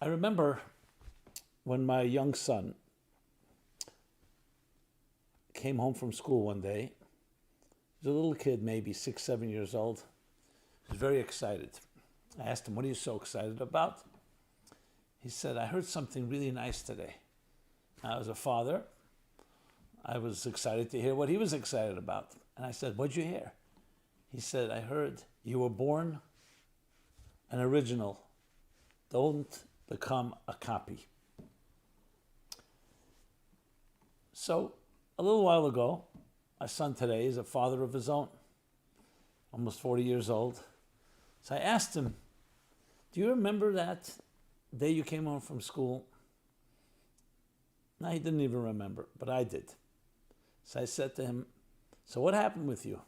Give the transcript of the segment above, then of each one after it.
I remember when my young son came home from school one day. He was a little kid, maybe 6, 7 years old. He was very excited. I asked him, "What are you so excited about?" He said, "I heard something really nice today." I was a father. I was excited to hear what he was excited about. And I said, "What'd you hear?" He said, "I heard you were born an original. Don't become a copy." So a little while ago, my son today is a father of his own, almost 40 years old. So I asked him, "Do you remember that day you came home from school?" No, he didn't even remember, but I did. So I said to him, "So what happened with you?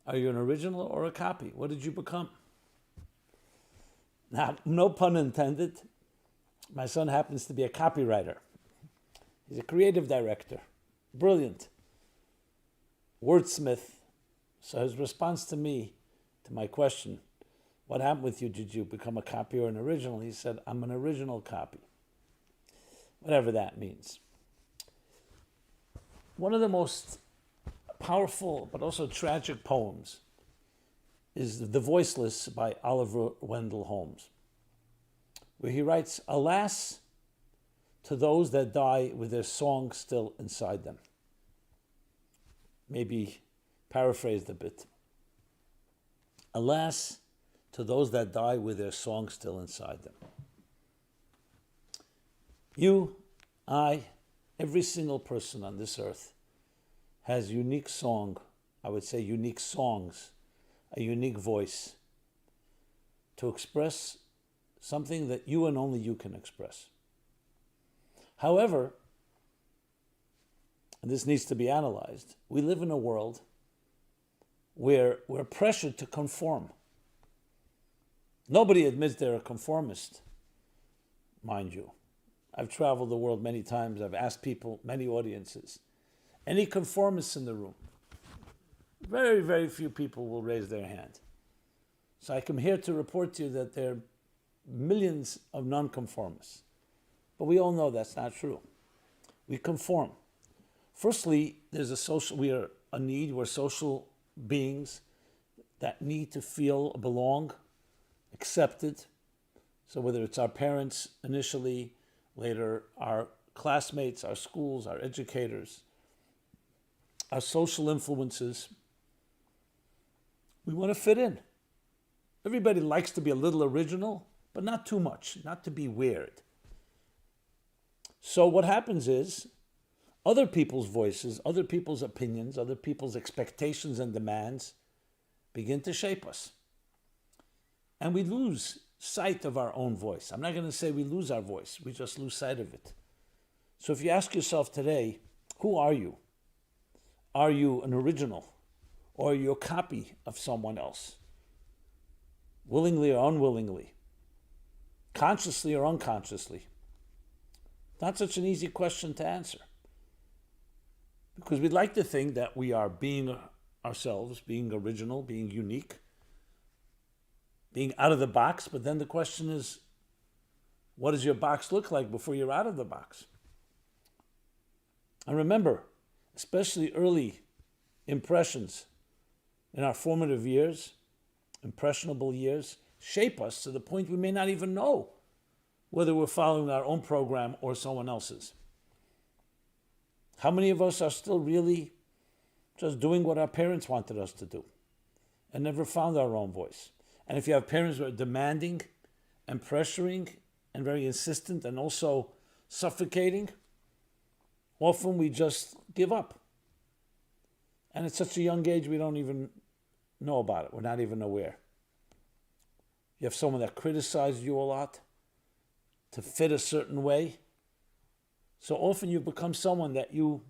Are you an original or a copy? What did you become?" Now, no pun intended, my son happens to be a copywriter. He's a creative director, brilliant, wordsmith. So his response to me, to my question, "What happened with you? Did you become a copy or an original?" He said, "I'm an original copy." Whatever that means. One of the most powerful but also tragic poems is The Voiceless by Oliver Wendell Holmes, where he writes, "Alas, to those that die with their song still inside them." Maybe paraphrased a bit. Alas, to those that die with their song still inside them. You, I, every single person on this earth has unique song, I would say unique songs, a unique voice to express something that you and only you can express. However, and this needs to be analyzed, we live in a world where we're pressured to conform. Nobody admits they're a conformist, mind you. I've traveled the world many times. I've asked people, many audiences, any conformists in the room? Very, very few people will raise their hand. So I come here to report to you that there are millions of nonconformists. But we all know that's not true. We conform. Firstly, we are a need, we're social beings that need to feel belong, accepted. So whether it's our parents initially, later our classmates, our schools, our educators, our social influences, we want to fit in. Everybody likes to be a little original, but not too much, not to be weird. So what happens is other people's voices, other people's opinions, other people's expectations and demands begin to shape us. And we lose sight of our own voice. I'm not going to say we lose our voice, we just lose sight of it. So if you ask yourself today, who are you? Are you an original? Or are you a copy of someone else? Willingly or unwillingly? Consciously or unconsciously? Not such an easy question to answer. Because we'd like to think that we are being ourselves, being original, being unique, being out of the box, but then the question is, what does your box look like before you're out of the box? And remember, especially early impressions in our formative years, impressionable years, shape us to the point we may not even know whether we're following our own program or someone else's. How many of us are still really just doing what our parents wanted us to do and never found our own voice? And if you have parents who are demanding and pressuring and very insistent and also suffocating, often we just give up. And at such a young age, we don't even know about it. We're not even aware. You have someone that criticizes you a lot to fit a certain way. So often you become someone that you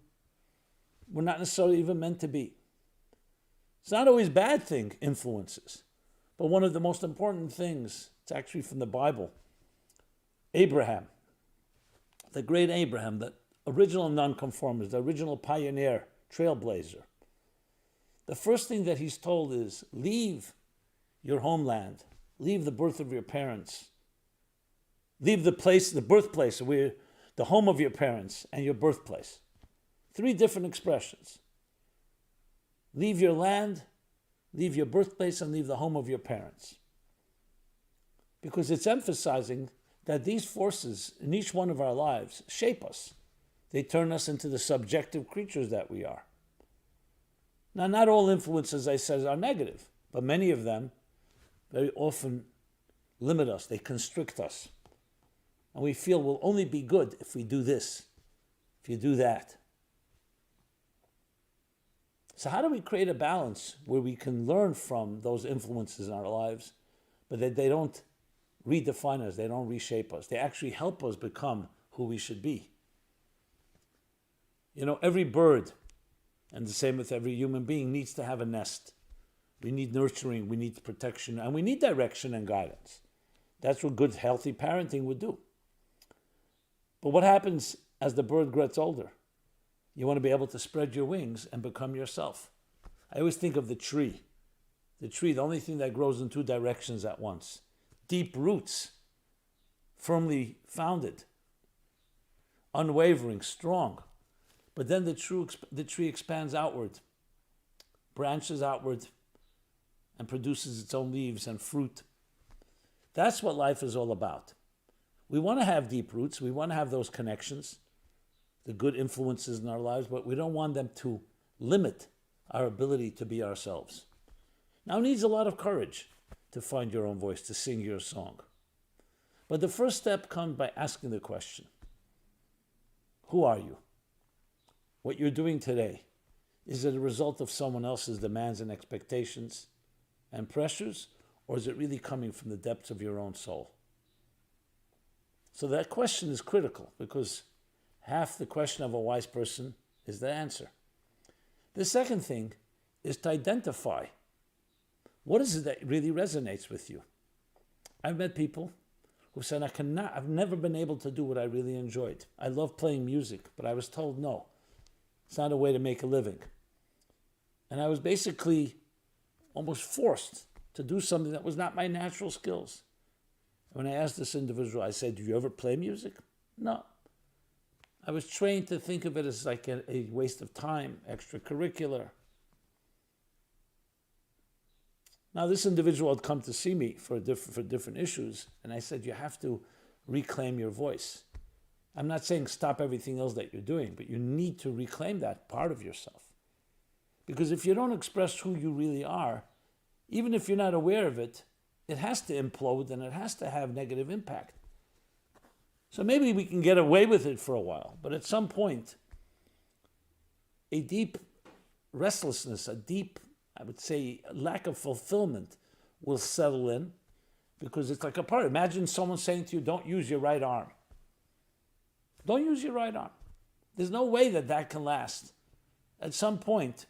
were not necessarily even meant to be. It's not always bad thing, influences. But one of the most important things, it's actually from the Bible, Abraham, the great Abraham, the original nonconformist, the original pioneer, trailblazer. The first thing that he's told is, leave your homeland, leave the birth of your parents, Leave the place, the birthplace, where the home of your parents and your birthplace. 3 different expressions. Leave your land, leave your birthplace, and leave the home of your parents. Because it's emphasizing that these forces in each one of our lives shape us. They turn us into the subjective creatures that we are. Now, not all influences, I said, are negative, but many of them very often limit us. They constrict us. And we feel we'll only be good if we do this, if you do that. So how do we create a balance where we can learn from those influences in our lives, but that they don't redefine us, they don't reshape us. They actually help us become who we should be. You know, every bird, and the same with every human being, needs to have a nest. We need nurturing, we need protection, and we need direction and guidance. That's what good, healthy parenting would do. But what happens as the bird gets older? You want to be able to spread your wings and become yourself. I always think of the tree. The tree, the only thing that grows in 2 directions at once. Deep roots, firmly founded, unwavering, strong. But then the tree expands outward, branches outward, and produces its own leaves and fruit. That's what life is all about. We want to have deep roots. We want to have those connections, the good influences in our lives, but we don't want them to limit our ability to be ourselves. Now, it needs a lot of courage to find your own voice, to sing your song. But the first step comes by asking the question, who are you? What you're doing today, is it a result of someone else's demands and expectations and pressures, or is it really coming from the depths of your own soul? So that question is critical, because half the question of a wise person is the answer. The second thing is to identify what is it that really resonates with you. I've met people who said, I've never been able to do what I really enjoyed. I love playing music, but I was told no, it's not a way to make a living. And I was basically almost forced to do something that was not my natural skills. When I asked this individual, I said, do you ever play music? No. I was trained to think of it as like a waste of time, extracurricular. Now, this individual had come to see me for different issues, and I said, you have to reclaim your voice. I'm not saying stop everything else that you're doing, but you need to reclaim that part of yourself. Because if you don't express who you really are, even if you're not aware of it, it has to implode and it has to have negative impact. So maybe we can get away with it for a while, but at some point, a deep restlessness, a deep, I would say, lack of fulfillment will settle in, because it's like a part. Imagine someone saying to you, don't use your right arm. Don't use your right arm. There's no way that that can last. At some point,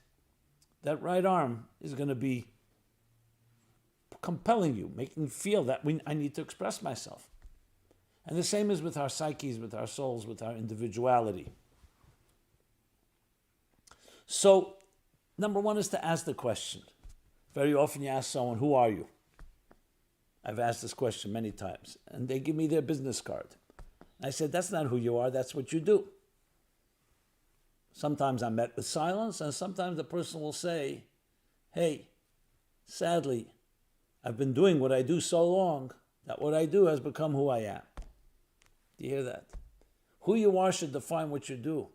that right arm is going to be compelling you, making you feel that I need to express myself. And the same is with our psyches, with our souls, with our individuality. So, number one is to ask the question. Very often you ask someone, who are you? I've asked this question many times, and they give me their business card. I said, that's not who you are, that's what you do. Sometimes I'm met with silence, and sometimes the person will say, hey, sadly, I've been doing what I do so long that what I do has become who I am. Do you hear that? Who you are should define what you do.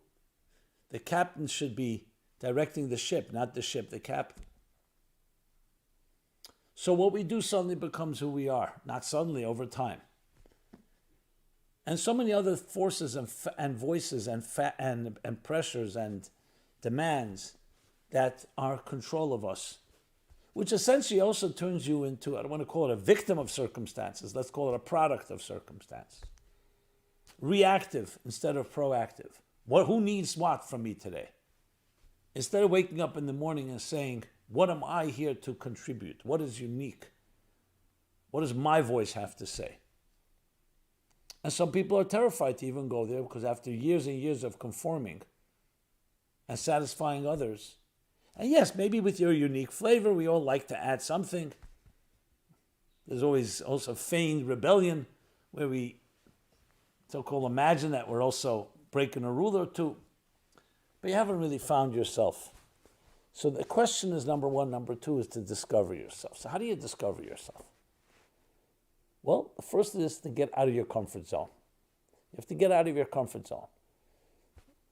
The captain should be directing the ship, not the ship, the captain. So what we do suddenly becomes who we are, not suddenly, over time. And so many other forces and voices and pressures and demands that are control of us, which essentially also turns you into, I don't want to call it a victim of circumstances, let's call it a product of circumstance. Reactive instead of proactive. Who needs what from me today? Instead of waking up in the morning and saying, what am I here to contribute? What is unique? What does my voice have to say? And some people are terrified to even go there, because after years and years of conforming and satisfying others, and yes, maybe with your unique flavor, we all like to add something. There's always also feigned rebellion, where we so-called imagine that we're also breaking a rule or two, but you haven't really found yourself. So the question is number one. Number two is to discover yourself. So how do you discover yourself? Well, the first is to get out of your comfort zone. You have to get out of your comfort zone.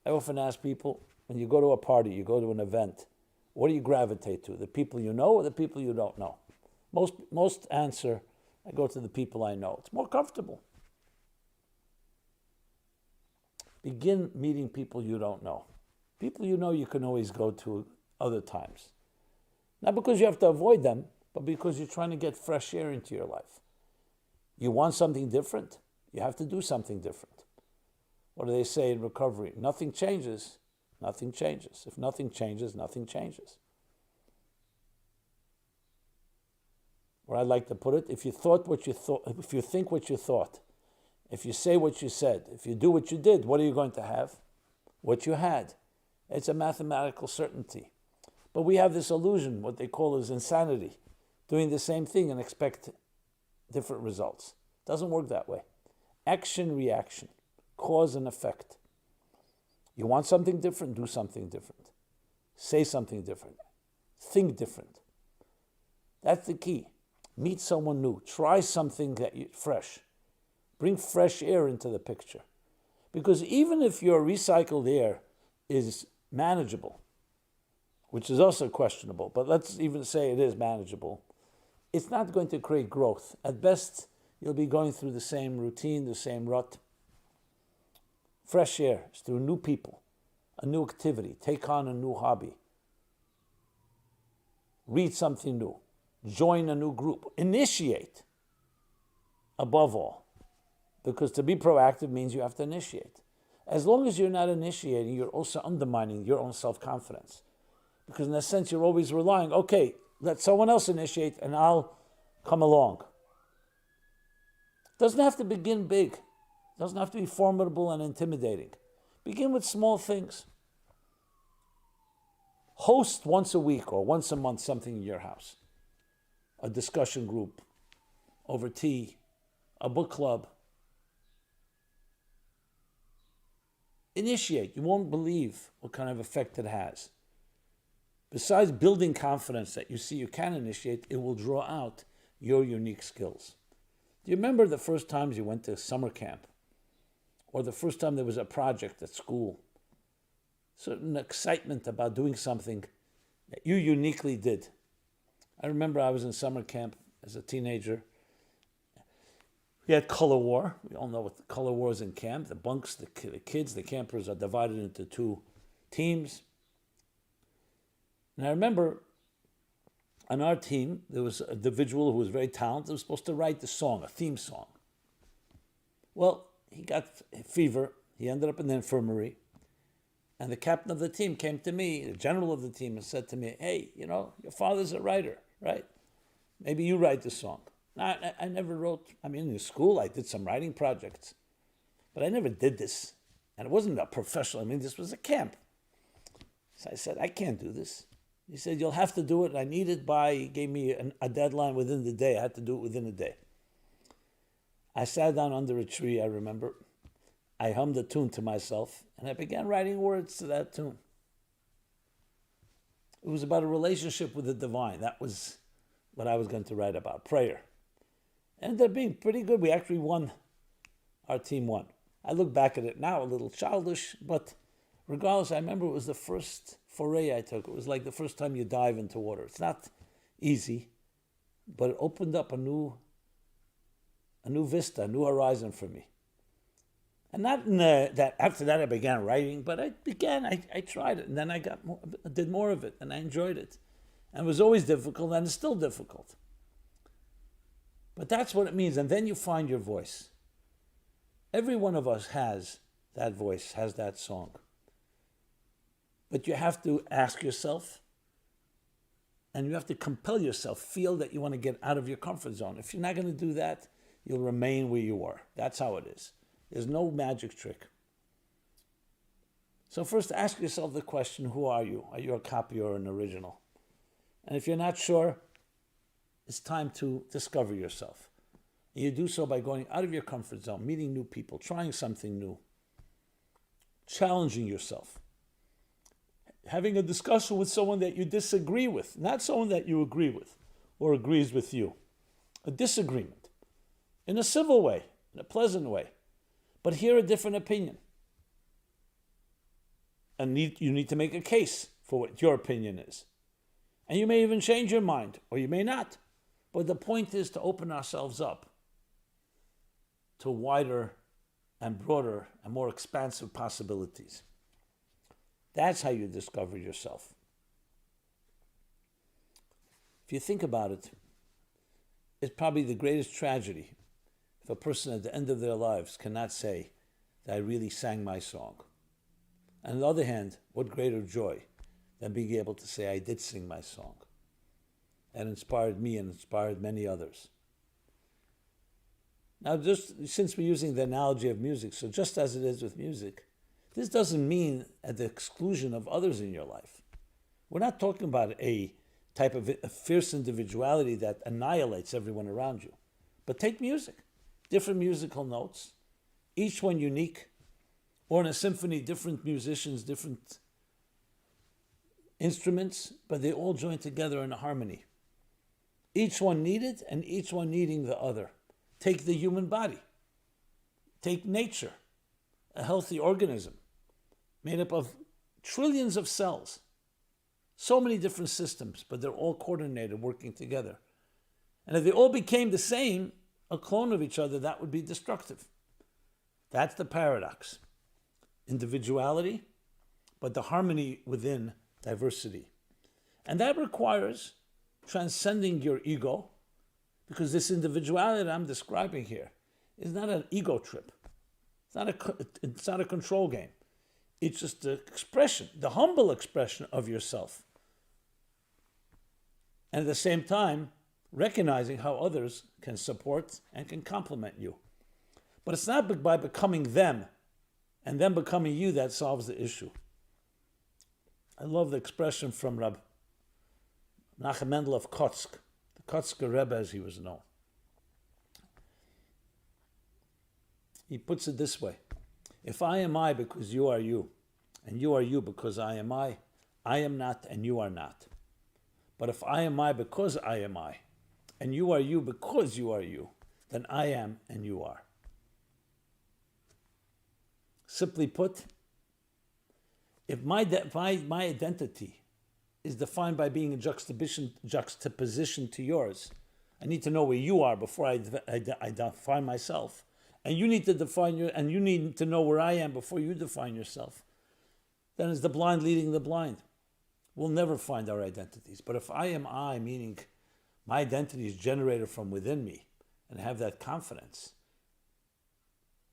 I often ask people, when you go to a party, you go to an event, what do you gravitate to? The people you know or the people you don't know? Most answer, I go to the people I know. It's more comfortable. Begin meeting people you don't know. People you know you can always go to other times. Not because you have to avoid them, but because you're trying to get fresh air into your life. You want something different, you have to do something different. What do they say in recovery? Nothing changes, nothing changes. If nothing changes, nothing changes. Or I'd like to put it, if you thought what you thought, if you think what you thought, if you say what you said, if you do what you did, what are you going to have? What you had. It's a mathematical certainty. But we have this illusion, what they call is insanity, doing the same thing and expect different results. It doesn't work that way. Action, reaction, cause and effect. You want something different, do something different. Say something different. Think different. That's the key. Meet someone new. Try something fresh. Bring fresh air into the picture. Because even if your recycled air is manageable, which is also questionable, but let's even say it is manageable, it's not going to create growth. At best, you'll be going through the same routine, the same rut. Fresh air is through new people, a new activity, take on a new hobby, read something new, join a new group, initiate above all. Because to be proactive means you have to initiate. As long as you're not initiating, you're also undermining your own self-confidence. Because in a sense, you're always relying, okay, let someone else initiate and I'll come along. Doesn't have to begin big. Doesn't have to be formidable and intimidating. Begin with small things. Host once a week or once a month something in your house. A discussion group, over tea, a book club. Initiate. You won't believe what kind of effect it has. Besides building confidence that you see you can initiate, it will draw out your unique skills. Do you remember the first times you went to summer camp? Or the first time there was a project at school? Certain excitement about doing something that you uniquely did. I remember I was in summer camp as a teenager. We had color war. We all know what the color war is in camp. The bunks, the kids, the campers are divided into two teams. And I remember on our team, there was an individual who was very talented, who was supposed to write the song, a theme song. Well, he got fever. He ended up in the infirmary. And the captain of the team came to me, the general of the team, and said to me, hey, your father's a writer, right? Maybe you write the song. Now, I never wrote, in school I did some writing projects, but I never did this. And it wasn't a professional, this was a camp. So I said, I can't do this. He said, you'll have to do it. I need it by, he gave me a deadline within the day. I had to do it within a day. I sat down under a tree, I remember. I hummed a tune to myself, and I began writing words to that tune. It was about a relationship with the divine. That was what I was going to write about, prayer. It ended up being pretty good. We actually won. Our team won. I look back at it now, a little childish, but regardless, I remember it was the first foray I took. It was like the first time you dive into water. It's not easy, but it opened up a new vista, a new horizon for me. And not in that after that I began writing, but I tried it, and then I did more of it, and I enjoyed it. And it was always difficult, and it's still difficult. But that's what it means, and then you find your voice. Every one of us has that voice, has that song. But you have to ask yourself, and you have to compel yourself, feel that you want to get out of your comfort zone. If you're not going to do that, you'll remain where you are. That's how it is. There's no magic trick. So first ask yourself the question, who are you? Are you a copy or an original? And if you're not sure, it's time to discover yourself. And you do so by going out of your comfort zone, meeting new people, trying something new, challenging yourself, having a discussion with someone that you disagree with, not someone that you agree with or agrees with you. A disagreement in a civil way, in a pleasant way, but hear a different opinion. And you need to make a case for what your opinion is. And you may even change your mind, or you may not. But the point is to open ourselves up to wider and broader and more expansive possibilities. That's how you discover yourself. If you think about it, it's probably the greatest tragedy if a person at the end of their lives cannot say that I really sang my song. On the other hand, what greater joy than being able to say I did sing my song. That inspired me and inspired many others. Now, just since we're using the analogy of music, so just as it is with music, this doesn't mean at the exclusion of others in your life. We're not talking about a type of a fierce individuality that annihilates everyone around you. But take music, different musical notes, each one unique, or in a symphony, different musicians, different instruments, but they all join together in a harmony. Each one needed and each one needing the other. Take the human body. Take nature, a healthy organism made up of trillions of cells. So many different systems, but they're all coordinated, working together. And if they all became the same, a clone of each other, that would be destructive. That's the paradox. Individuality, but the harmony within diversity. And that requires transcending your ego, because this individuality that I'm describing here is not an ego trip. It's not a control game. It's just the expression, the humble expression of yourself. And at the same time, recognizing how others can support and can complement you. But it's not by becoming them and them becoming you that solves the issue. I love the expression from Rab Nachum Mendel of Kotsk, the Kotzker Rebbe as he was known. He puts it this way: if I am I because you are you, and you are you because I am not and you are not. But if I am I because I am I, and you are you because you are you, then I am and you are. Simply put, if my identity is defined by being in juxtaposition to yours, I need to know where you are before I define myself. And you need to define and you need to know where I am before you define yourself. Then it's the blind leading the blind. We'll never find our identities. But if I am I, meaning my identity is generated from within me, and have that confidence,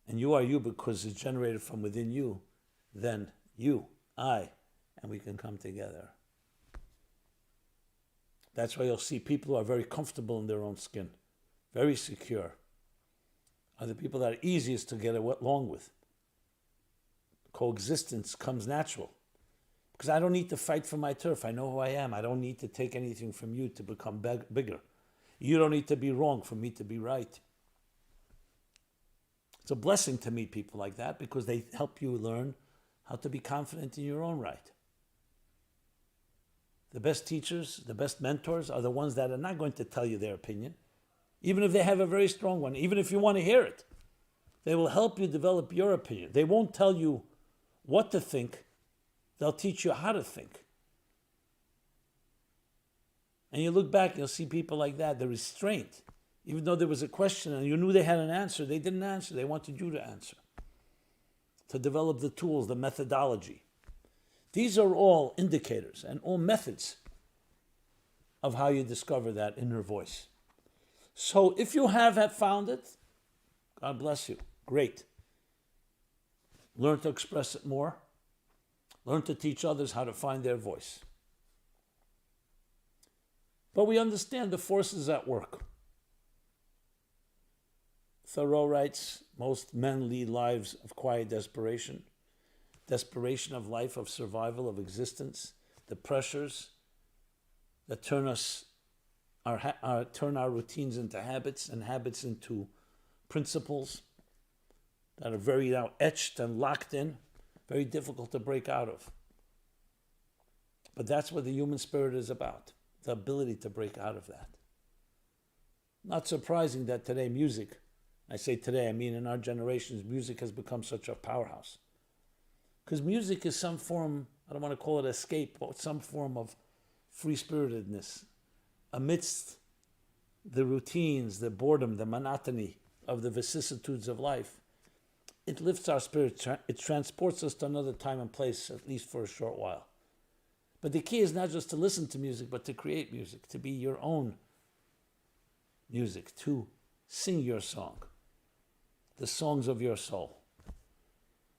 and you are you because it's generated from within you, then you, I, and we can come together. That's why you'll see people who are very comfortable in their own skin, very secure, are the people that are easiest to get along with. Coexistence comes natural. Because I don't need to fight for my turf. I know who I am. I don't need to take anything from you to become bigger. You don't need to be wrong for me to be right. It's a blessing to meet people like that because they help you learn how to be confident in your own right. The best teachers, the best mentors are the ones that are not going to tell you their opinion, even if they have a very strong one, even if you want to hear it. They will help you develop your opinion. They won't tell you what to think. They'll teach you how to think. And you look back, you'll see people like that, the restraint. Even though there was a question and you knew they had an answer, they didn't answer. They wanted you to answer. To develop the tools, the methodology. These are all indicators and all methods of how you discover that inner voice. So if you have found it, God bless you. Great. Learn to express it more. Learn to teach others how to find their voice. But we understand the forces at work. Thoreau writes, most men lead lives of quiet desperation of life, of survival, of existence, the pressures that turn us turn our routines into habits and habits into principles that are very now etched and locked in, very difficult to break out of. But that's what the human spirit is about, the ability to break out of that. Not surprising that today music, I say today, I mean in our generations, music has become such a powerhouse. Because music is some form, I don't want to call it escape, but some form of free-spiritedness amidst the routines, the boredom, the monotony of the vicissitudes of life. It lifts our spirit, it transports us to another time and place, at least for a short while. But the key is not just to listen to music, but to create music, to be your own music, to sing your song, the songs of your soul,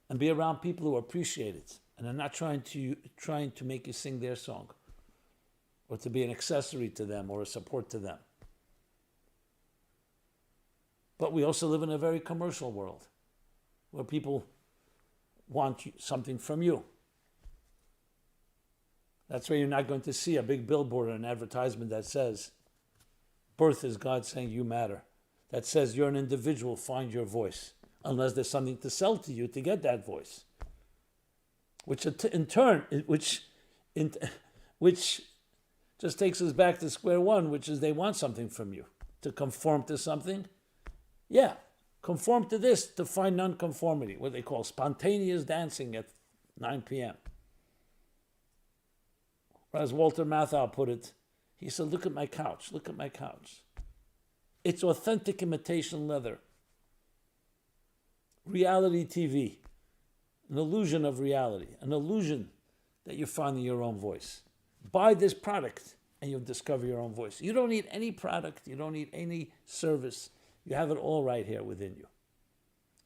and be around people who appreciate it and are not trying to make you sing their song or to be an accessory to them or a support to them. But we also live in a very commercial world where people want something from you. That's why you're not going to see a big billboard or an advertisement that says, birth is God saying you matter. That says you're an individual, find your voice. Unless there's something to sell to you to get that voice. Which just takes us back to square one, which is they want something from you. To conform to something. Yeah, conform to this to find nonconformity, what they call spontaneous dancing at 9 p.m. As Walter Matthau put it, he said, look at my couch, look at my couch. It's authentic imitation leather. Reality TV, an illusion of reality, an illusion that you're finding your own voice. Buy this product and you'll discover your own voice. You don't need any product, you don't need any service. You have it all right here within you.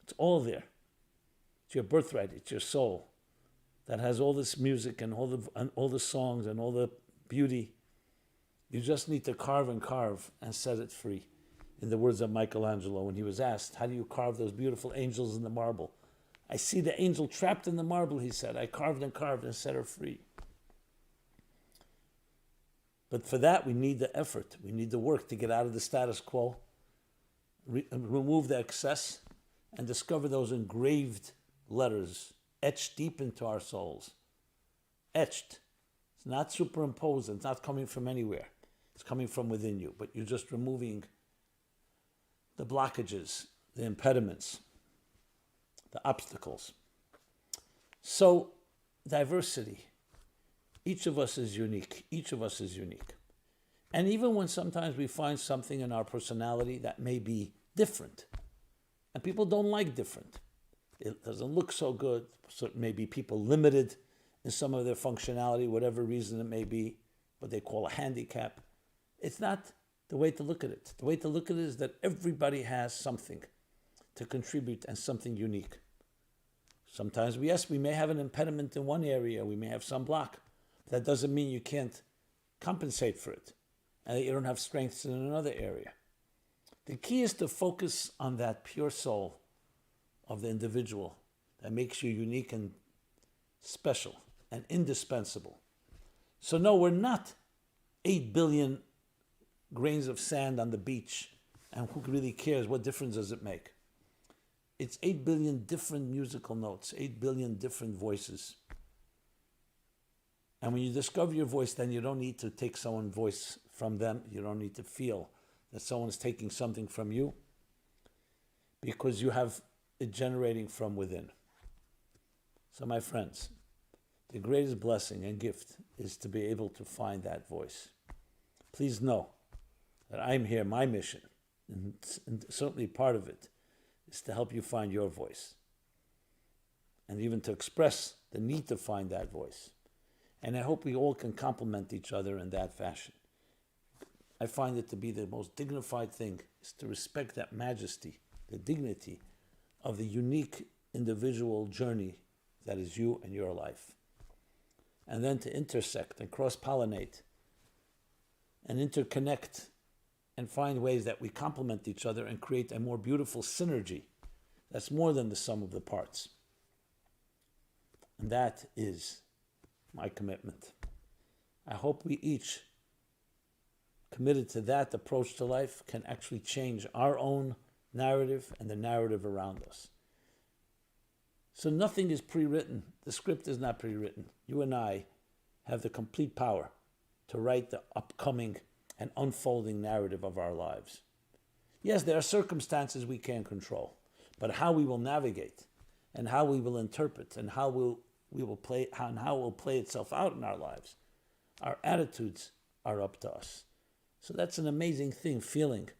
It's all there. It's your birthright, it's your soul that has all this music and all the songs and all the beauty. You just need to carve and set it free. In the words of Michelangelo, when he was asked, how do you carve those beautiful angels in the marble? I see the angel trapped in the marble, he said. I carved and set her free. But for that, we need the effort. We need the work to get out of the status quo, remove the excess, and discover those engraved letters etched deep into our souls. Etched. It's not superimposed. It's not coming from anywhere. It's coming from within you. But you're just removing the blockages, the impediments, the obstacles. So, diversity. Each of us is unique. Each of us is unique. And even when sometimes we find something in our personality that may be different, and people don't like different, it doesn't look so good, so maybe people limited in some of their functionality, whatever reason it may be, what they call a handicap. It's not the way to look at it. The way to look at it is that everybody has something to contribute and something unique. Sometimes, yes, we may have an impediment in one area, we may have some block. That doesn't mean you can't compensate for it and that you don't have strengths in another area. The key is to focus on that pure soul of the individual that makes you unique and special and indispensable. So no, we're not 8 billion grains of sand on the beach, and who really cares? What difference does it make? It's 8 billion different musical notes, 8 billion different voices. And when you discover your voice, then you don't need to take someone's voice from them. You don't need to feel that someone's taking something from you, because you have it generating from within. So my friends, the greatest blessing and gift is to be able to find that voice. Please know that I'm here, my mission, and certainly part of it, is to help you find your voice. And even to express the need to find that voice. And I hope we all can complement each other in that fashion. I find it to be the most dignified thing, is to respect that majesty, the dignity of the unique individual journey that is you and your life. And then to intersect and cross-pollinate and interconnect and find ways that we complement each other and create a more beautiful synergy that's more than the sum of the parts. And that is my commitment. I hope we each committed to that approach to life, can actually change our own narrative and the narrative around us. So nothing is pre-written. The script is not pre-written. You and I have the complete power to write the upcoming and unfolding narrative of our lives. Yes, there are circumstances we can't control, but how we will navigate and how we will interpret and how we will play and how it will play itself out in our lives, our attitudes are up to us. So that's an amazing thing, feeling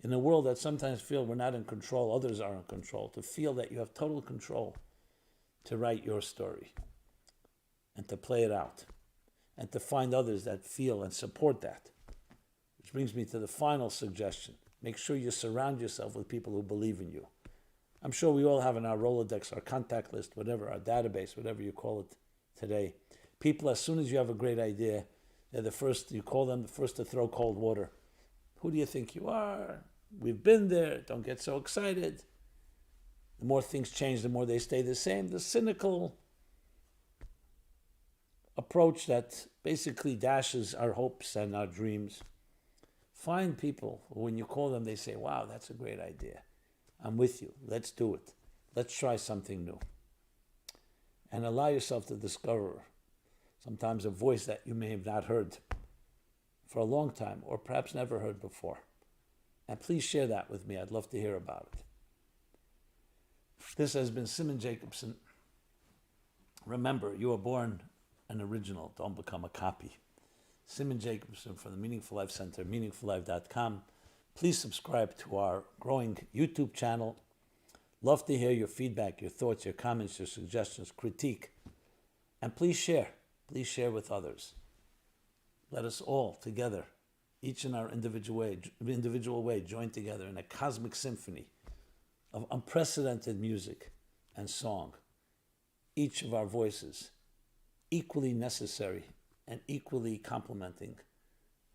in a world that sometimes feel we're not in control, others are in control, to feel that you have total control to write your story and to play it out and to find others that feel and support that. Which brings me to the final suggestion. Make sure you surround yourself with people who believe in you. I'm sure we all have in our Rolodex, our contact list, whatever, our database, whatever you call it today. People, as soon as you have a great idea, they're the first, you call them the first to throw cold water. Who do you think you are? We've been there. Don't get so excited. The more things change, the more they stay the same. The cynical approach that basically dashes our hopes and our dreams. Find people who, when you call them, they say, wow, that's a great idea. I'm with you. Let's do it. Let's try something new. And allow yourself to discover sometimes a voice that you may have not heard for a long time or perhaps never heard before. And please share that with me. I'd love to hear about it. This has been Simon Jacobson. Remember, you are born an original. Don't become a copy. Simon Jacobson from the Meaningful Life Center, meaningfullife.com. Please subscribe to our growing YouTube channel. Love to hear your feedback, your thoughts, your comments, your suggestions, critique. And please share. Please share with others. Let us all together, each in our individual way, join together in a cosmic symphony of unprecedented music and song. Each of our voices equally necessary and equally complementing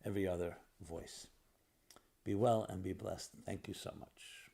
every other voice. Be well and be blessed. Thank you so much.